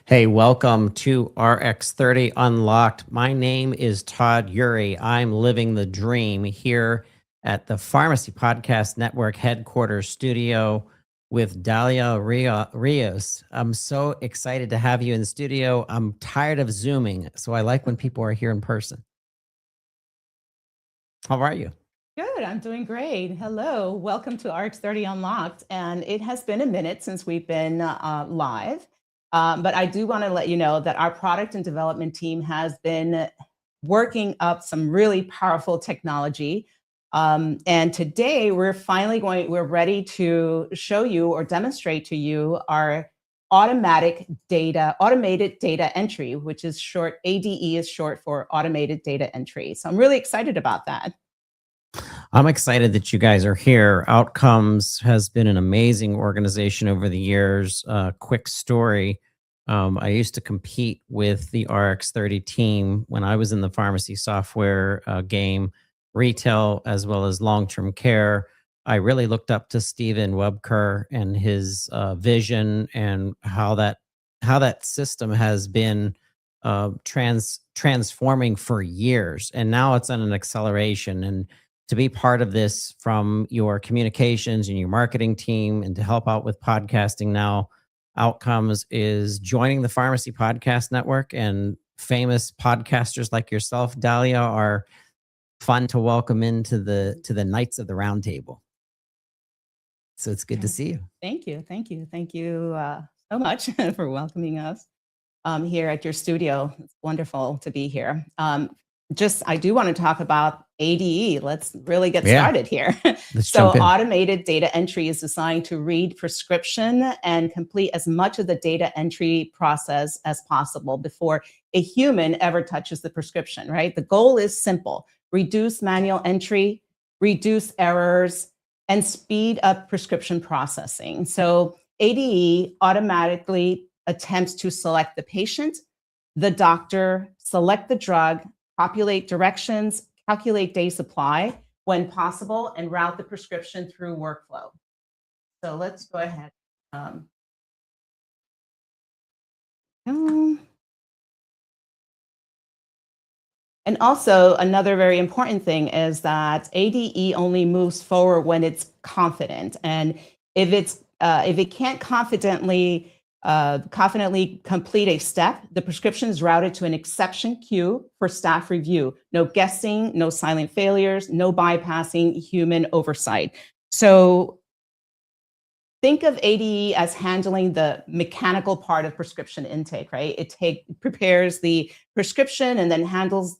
Hey, welcome to Rx30 Unlocked. My name is Todd Uri. I'm living the dream here at the Pharmacy Podcast Network headquarters studio with Rios. I'm so excited to have you in the studio. I'm tired of Zooming, so I like when people are here in person. How are you? Good, I'm doing great. Hello, welcome to Rx30 Unlocked. And it has been a minute since we've been live, but I do want to let you know that our product and development team has been working up some really powerful technology. And today we're ready to show you or demonstrate to you our automated data entry, which is short, ADE is short for automated data entry. So I'm really excited about that. I'm excited that you guys are here. Outcomes has been an amazing organization over the years. Quick story. I used to compete with the Rx30 team when I was in the pharmacy software game, retail, as well as long term care. I really looked up to Steven Webker and his vision and how that system has been transforming for years, and now it's on an acceleration. And to be part of this from your communications and your marketing team and to help out with podcasting now, Outcomes is joining the Pharmacy Podcast Network, and famous podcasters like yourself, Dahlia, are fun to welcome into the Knights of the Round Table. So it's good to see you. Thank you. Thank you. Thank you so much for welcoming us here at your studio. It's wonderful to be here. I do want to talk about ADE. Let's really get Yeah, started here. let's So, jump in. automated data entry is designed to read prescription and complete as much of the data entry process as possible before a human ever touches the prescription, right? The goal is simple: reduce manual entry, reduce errors, and speed up prescription processing. So, ADE automatically attempts to select the patient, the doctor, select the drug, populate directions, calculate day supply when possible, and route the prescription through workflow. So let's go ahead. Um, um, and also, another very important thing is that ADE only moves forward when it's confident, and if it can't confidently complete a step, the prescription is routed to an exception queue for staff review. No guessing, no silent failures, no bypassing human oversight. So think of ADE as handling the mechanical part of prescription intake, right? Prepares the prescription and then hands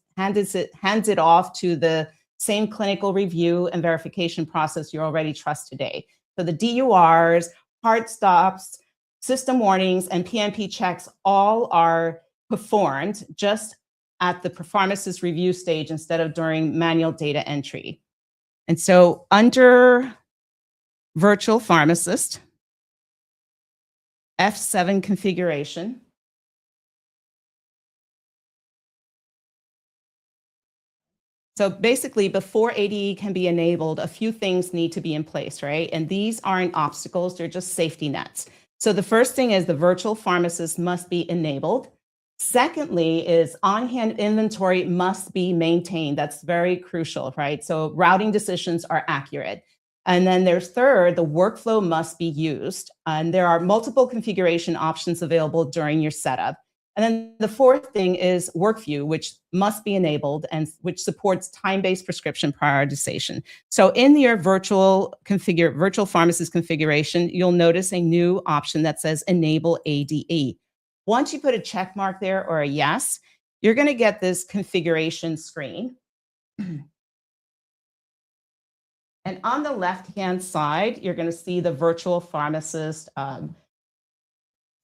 it off to the same clinical review and verification process you already trust today. So the DURs, hard stops, system warnings, and PMP checks all are performed just at the pharmacist review stage instead of during manual data entry. And so under virtual pharmacist, F7 configuration. So basically, before ADE can be enabled, a few things need to be in place, right? And these aren't obstacles, they're just safety nets. So the first thing is the virtual pharmacist must be enabled. Secondly is on-hand inventory must be maintained. That's very crucial, right? So routing decisions are accurate. And then there's third, the workflow must be used. And there are multiple configuration options available during your setup. And then the fourth thing is workview, which must be enabled and which supports time-based prescription prioritization. So in your virtual pharmacist configuration, you'll notice a new option that says enable ADE. Once you put a check mark there or a yes, you're going to get this configuration screen. And on the left-hand side, you're going to see the virtual pharmacist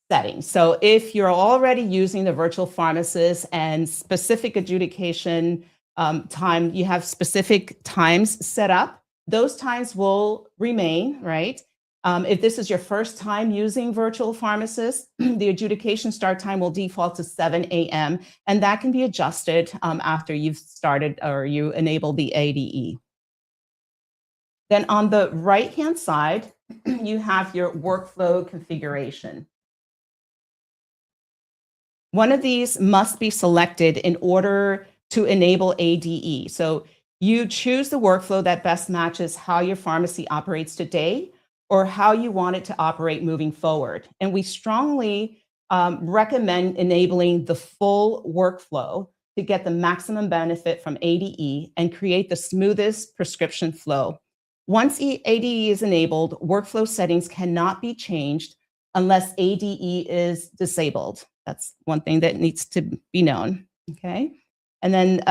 settings. So if you're already using the virtual pharmacist and specific adjudication time, you have specific times set up, those times will remain, right? If this is your first time using virtual pharmacist, the adjudication start time will default to 7 a.m. and that can be adjusted after you've started or you enable the ADE. Then on the right-hand side, you have your workflow configuration. One of these must be selected in order to enable ADE. So you choose the workflow that best matches how your pharmacy operates today or how you want it to operate moving forward. And we strongly recommend enabling the full workflow to get the maximum benefit from ADE and create the smoothest prescription flow. Once ADE is enabled, workflow settings cannot be changed unless ADE is disabled. That's one thing that needs to be known, okay? And then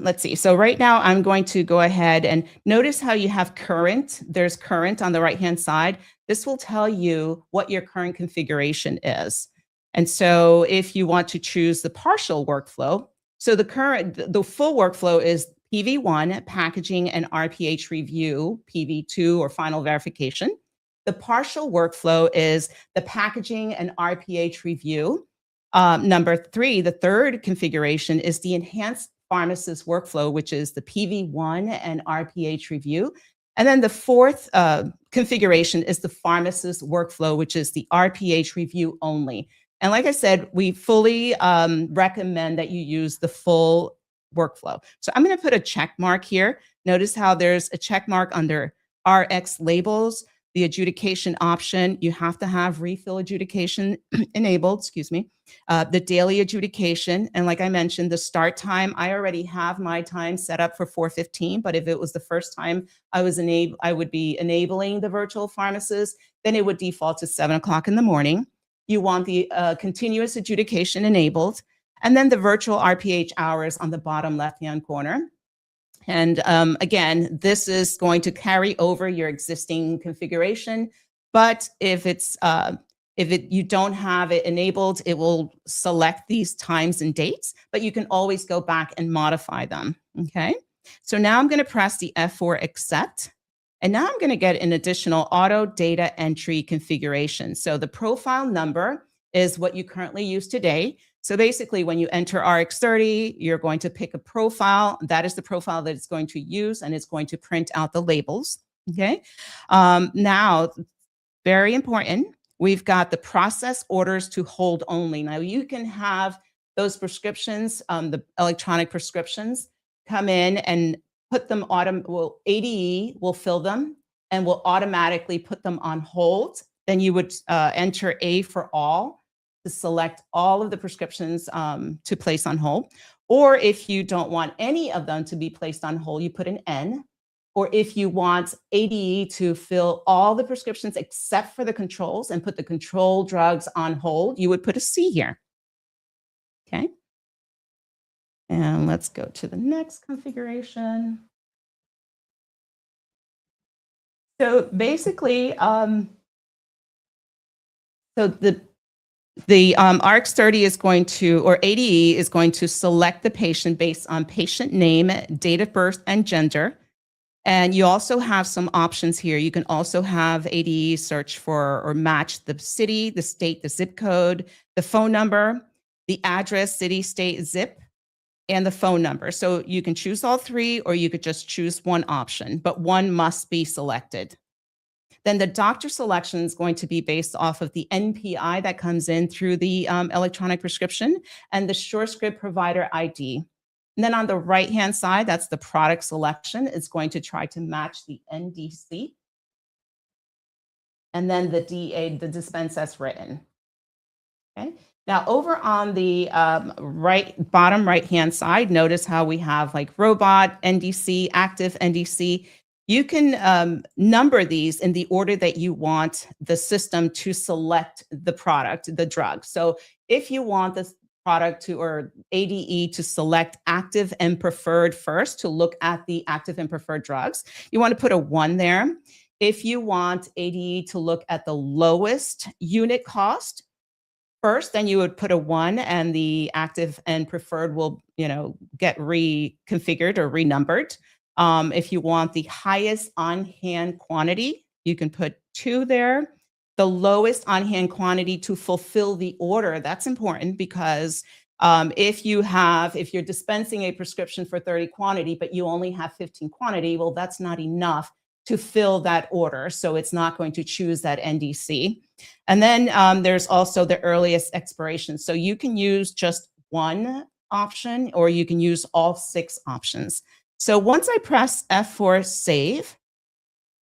let's see. So right now I'm going to go ahead and notice how you have current. There's current on the right-hand side. This will tell you what your current configuration is. And so if you want to choose the partial workflow, so the full workflow is PV1, packaging and RPH review, PV2 or final verification. The partial workflow is the packaging and RPH review. Number 3, the third configuration is the enhanced pharmacist workflow, which is the PV1 and RPH review. And then the fourth configuration is the pharmacist workflow, which is the RPH review only. And like I said, we fully recommend that you use the full workflow. So I'm going to put a check mark here. Notice how there's a check mark under RX labels. The adjudication option, you have to have refill adjudication enabled, excuse me. The daily adjudication, and like I mentioned, the start time, I already have my time set up for 4:15, but if it was the first time I would be enabling the virtual pharmacist, then it would default to 7 o'clock in the morning. You want the continuous adjudication enabled, and then the virtual RPH hours on the bottom left-hand corner. And again, this is going to carry over your existing configuration, but if you don't have it enabled, it will select these times and dates, but you can always go back and modify them, okay? So now I'm gonna press the F4 accept, and now I'm gonna get an additional auto data entry configuration. So the profile number is what you currently use today. So basically, when you enter Rx30, you're going to pick a profile. That is the profile that it's going to use, and it's going to print out the labels, okay? Now, very important, we've got the process orders to hold only. Now, you can have those prescriptions, the electronic prescriptions, come in and put them, ADE will fill them and will automatically put them on hold. Then you would enter A for all to select all of the prescriptions to place on hold. Or if you don't want any of them to be placed on hold, you put an N. Or if you want ADE to fill all the prescriptions except for the controls and put the control drugs on hold, you would put a C here. Okay. And let's go to the next configuration. So basically, so the Rx30 is going to, or ADE is going to select the patient based on patient name, date of birth, and gender. And you also have some options here. You can also have ADE search for or match the city, the state, the zip code, the phone number, the address, city, state, zip, and the phone number. So you can choose all three, or you could just choose one option, but one must be selected. Then the doctor selection is going to be based off of the NPI that comes in through the electronic prescription and the SureScript provider ID. And then on the right-hand side, that's the product selection. It's going to try to match the NDC. And then the DA, the dispense as written. Okay. Now over on the bottom right-hand side, notice how we have like robot, NDC, active NDC. You can number these in the order that you want the system to select the product, the drug. So if you want this product to, or ADE to select active and preferred first to look at the active and preferred drugs, you want to put a 1 there. If you want ADE to look at the lowest unit cost first, then you would put a 1 and the active and preferred will, get reconfigured or renumbered. If you want the highest on-hand quantity, you can put 2 there. The lowest on-hand quantity to fulfill the order, that's important because if you're dispensing a prescription for 30 quantity, but you only have 15 quantity, well, that's not enough to fill that order. So it's not going to choose that NDC. And then there's also the earliest expiration. So you can use just one option or you can use all 6 options. So once I press F4 save,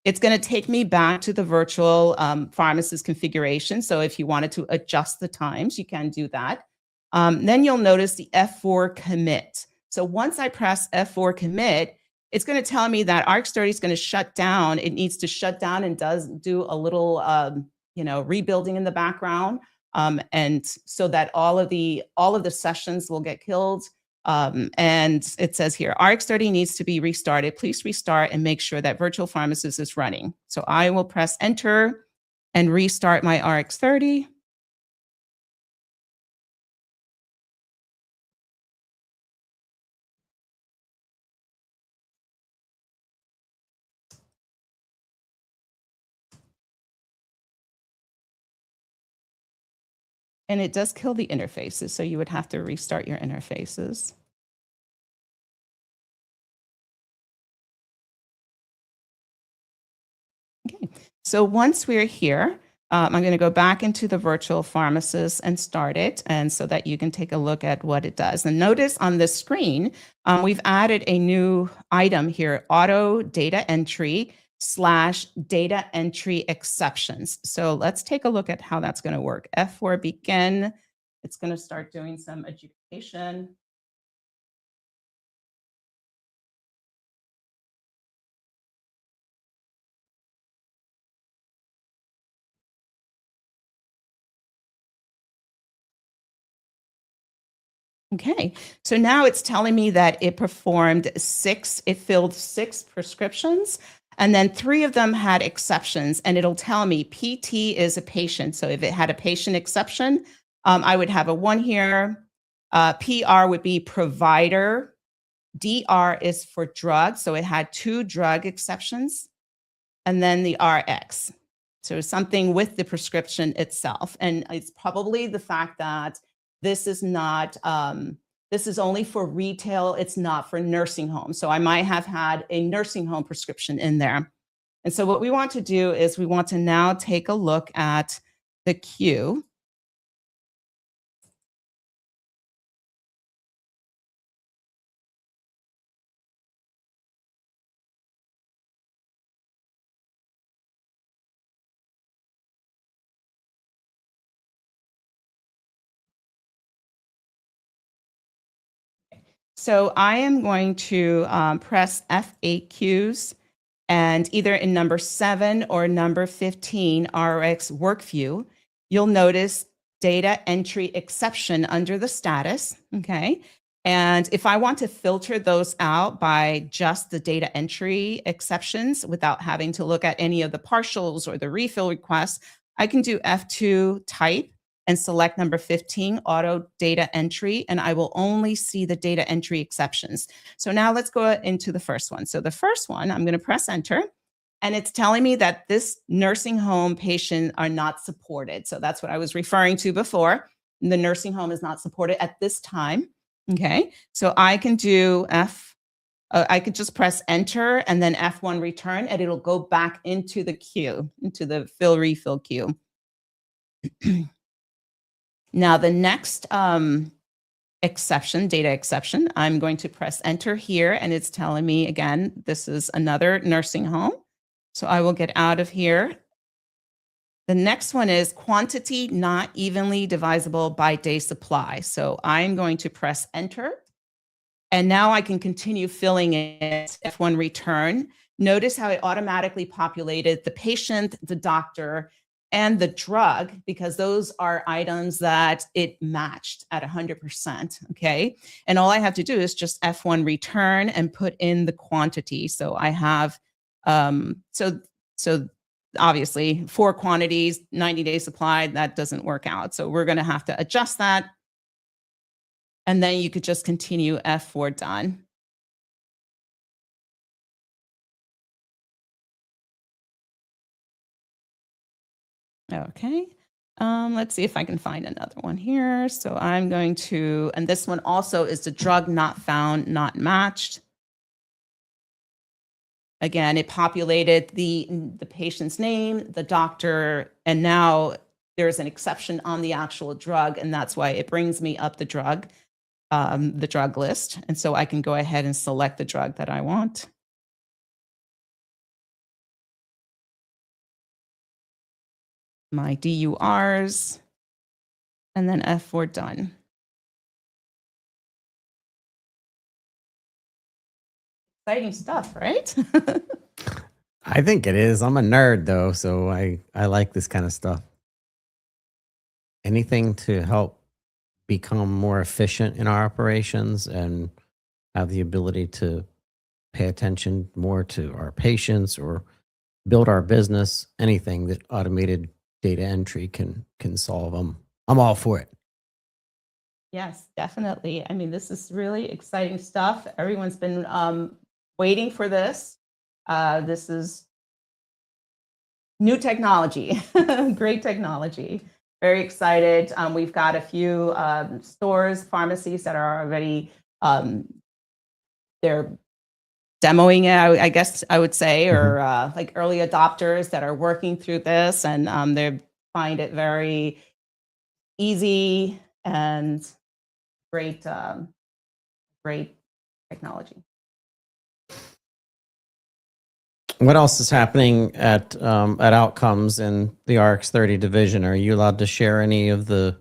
it's going to take me back to the virtual pharmacist configuration. So if you wanted to adjust the times, you can do that. Then you'll notice the F4 commit. So once I press F4 commit, it's going to tell me that Rx30 is going to shut down. It needs to shut down and does do a little, rebuilding in the background, and so that all of the sessions will get killed. And it says here, Rx30 needs to be restarted. Please restart and make sure that virtual pharmacist is running. So I will press enter and restart my Rx30. And it does kill the interfaces, so you would have to restart your interfaces. Okay, so once we're here, I'm going to go back into the virtual pharmacist and start it, and so that you can take a look at what it does. And notice on this screen, we've added a new item here, auto data entry / data entry exceptions. So let's take a look at how that's going to work. F4 begin. It's going to start doing some adjudication. Okay, so now it's telling me that it filled 6 prescriptions, and then 3 of them had exceptions, and it'll tell me PT is a patient. So if it had a patient exception, I would have a 1 here. PR would be provider. DR is for drug. So it had 2 drug exceptions, and then the RX. So something with the prescription itself. And it's probably the fact that this is not, this is only for retail. It's not for nursing home. So I might have had a nursing home prescription in there. And so what we want to do is we want to now take a look at the queue. So I am going to press FAQs, and either in number 7 or number 15, RX workview, you'll notice data entry exception under the status, okay? And if I want to filter those out by just the data entry exceptions without having to look at any of the partials or the refill requests, I can do F2 type and select number 15, auto data entry, and I will only see the data entry exceptions. So now let's go into the first one. So the first one, I'm going to press enter, and it's telling me that this nursing home patient are not supported. So that's what I was referring to before. The nursing home is not supported at this time. Okay, so I can do I could just press enter and then F1 return, and it'll go back into the queue, into the refill queue. Now, the next exception, data exception, I'm going to press enter here, and it's telling me again, this is another nursing home. So I will get out of here. The next one is quantity not evenly divisible by day supply. So I'm going to press enter, and now I can continue filling it, F1 return. Notice how it automatically populated the patient, the doctor, and the drug, because those are items that it matched at 100%, okay? And all I have to do is just F1 return and put in the quantity. So I have, so obviously 4 quantities, 90-day supply, that doesn't work out. So we're gonna have to adjust that. And then you could just continue F4 done. Okay, let's see if I can find another one here. So I'm going to, and this one also is the drug not found, not matched. again, it populated the patient's name, the doctor, and now there's an exception on the actual drug, and that's why it brings me up the drug list. And so I can go ahead and select the drug that I want. My DURs, and then F4 done. Exciting stuff, right? I think it is. I'm a nerd though, so I like this kind of stuff. Anything to help become more efficient in our operations and have the ability to pay attention more to our patients or build our business, anything that automated data entry can solve. I'm all for it. Yes, definitely. I mean, this is really exciting stuff. Everyone's been waiting for this. This is new technology, great technology. Very excited. We've got a few stores, pharmacies that are already they're demoing it, I guess I would say, or like early adopters that are working through this, and they find it very easy and great, great technology. What else is happening at Outcomes in the Rx30 division? Are you allowed to share any of the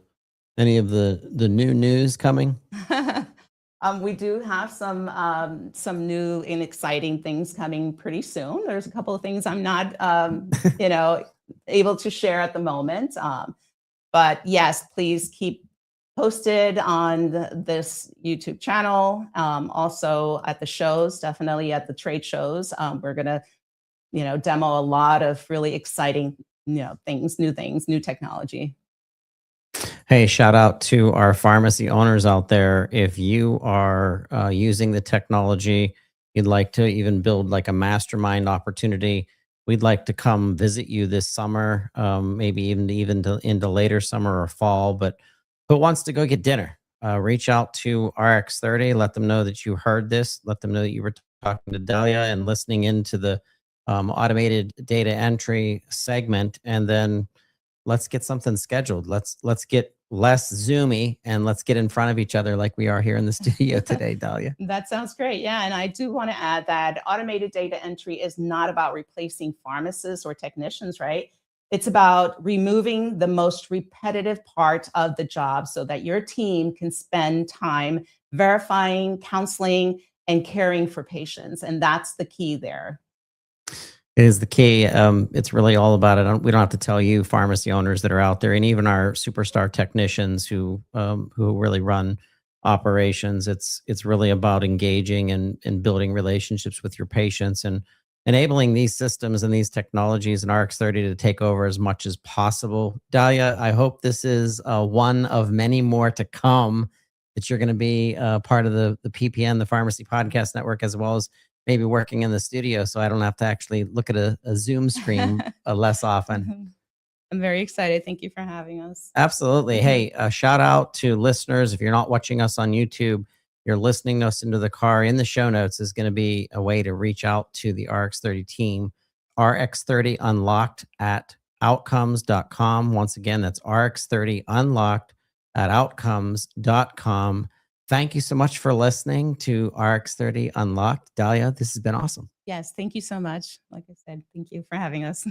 new news coming? We do have some new and exciting things coming pretty soon. There's a couple of things I'm not able to share at the moment. But yes, please keep posted on this YouTube channel. Also at the shows, definitely at the trade shows. We're gonna demo a lot of really exciting things, new technology. Hey, shout out to our pharmacy owners out there. If you are using the technology, you'd like to even build like a mastermind opportunity, we'd like to come visit you this summer, maybe into later summer or fall. But who wants to go get dinner? Reach out to RX30. Let them know that you heard this. Let them know that you were talking to Dahlia and listening into the automated data entry segment, and then let's get something scheduled. Let's get less zoomy and let's get in front of each other like we are here in the studio today, Dahlia. That sounds great. Yeah. And I do want to add that automated data entry is not about replacing pharmacists or technicians, right? It's about removing the most repetitive part of the job so that your team can spend time verifying, counseling, and caring for patients. And that's the key there. It is the key. It's really all about it. We don't have to tell you, pharmacy owners that are out there, and even our superstar technicians who really run operations. It's really about engaging and building relationships with your patients and enabling these systems and these technologies and RX30 to take over as much as possible. Dahlia, I hope this is one of many more to come. That you're going to be part of the PPN, the Pharmacy Podcast Network, as well as maybe working in the studio, so I don't have to actually look at a Zoom screen less often. I'm very excited. Thank you for having us. Absolutely. Hey, a shout out to listeners. If you're not watching us on YouTube, you're listening to us into the car. In the show notes is going to be a way to reach out to the RX30 team, Rx30 Unlocked at outcomes.com. Once again, that's Rx30 Unlocked at outcomes.com. Thank you so much for listening to RX30 Unlocked. Dahlia, this has been awesome. Yes, thank you so much. Like I said, thank you for having us.